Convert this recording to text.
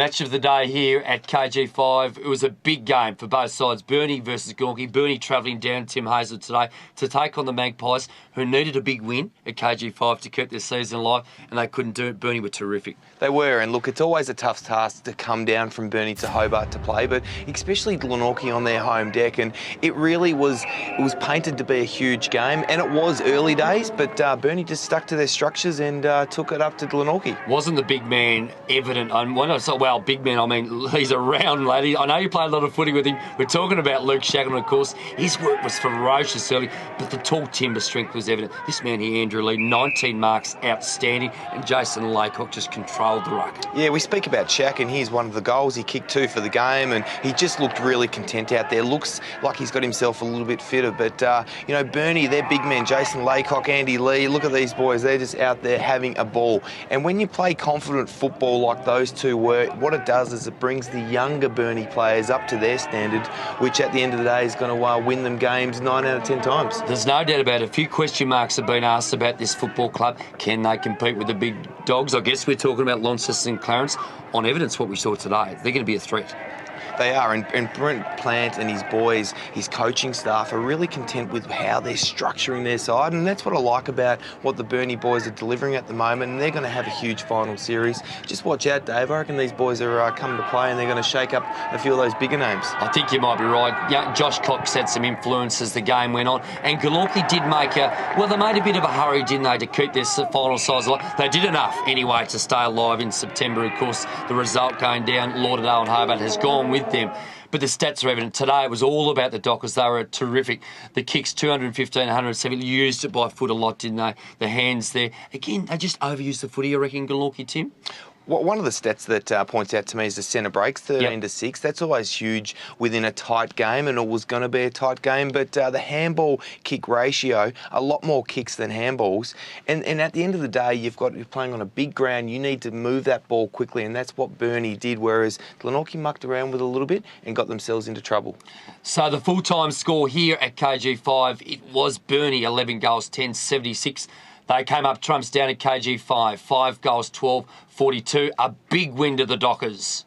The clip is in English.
Match of the day here at KG5. It was a big game for both sides. Burnie versus Glenorchy. Burnie travelling down Tim Hazel today to take on the Magpies, who needed a big win at KG5 to keep their season alive, and they couldn't do it. Burnie were terrific. They were, and look, it's always a tough task to come down from Burnie to Hobart to play, but especially Glenorchy on their home deck, and it really was painted to be a huge game, and it was early days, but Burnie just stuck to their structures and took it up to Glenorchy. Wasn't the big man evident? When I say, well, big man, I mean, he's a round lady. I know you played a lot of footy with him. We're talking about Luke Shackleton, of course. His work was ferocious early, but the tall timber strength was evident. This man here, Andrew Lee, 19 marks, outstanding, and Jason Laycock just controlled the ruck. Yeah, we speak about Shaq, and here's one of the goals. He kicked 2 for the game, and he just looked really content out there. Looks like he's got himself a little bit fitter, but, you know, Burnie, their big men, Jason Laycock, Andy Lee, look at these boys. They're just out there having a ball. And when you play confident football like those two were, what it does is it brings the younger Burnie players up to their standard, which at the end of the day is going to win them games 9 out of 10 times. There's no doubt about it. A few question marks have been asked about this football club. Can they compete with the big dogs? I guess we're talking about Launceston and Clarence. On evidence, what we saw today, they're going to be a threat. They are, and Brent Plant and his boys, his coaching staff, are really content with how they're structuring their side, and that's what I like about what the Burnie boys are delivering at the moment, and they're going to have a huge final series. Just watch out, Dave. I reckon these boys are coming to play, and they're going to shake up a few of those bigger names. I think you might be right. Yeah, Josh Cox had some influence as the game went on, and Glenorchy did make they made a bit of a hurry, didn't they, to keep their final size alive. They did enough, anyway, to stay alive in September. Of course, the result going down, Lauderdale and Hobart has gone with them. But the stats are evident. Today it was all about the Dockers. They were terrific. The kicks, 215, 170, used it by foot a lot, didn't they? The hands there. Again, they just overused the footy, I reckon, Glenorchy, Tim. One of the stats that points out to me is the centre breaks, 13 to 6. That's always huge within a tight game, and it was going to be a tight game. But the handball kick ratio, a lot more kicks than handballs. And at the end of the day, you're playing on a big ground. You need to move that ball quickly, and that's what Burnie did, whereas Glenorchy mucked around with a little bit and got themselves into trouble. So the full-time score here at KG5, it was Burnie, 11 goals, 10, 76. They came up trumps down at KG5, 5 goals, 12, 42. A big win to the Dockers.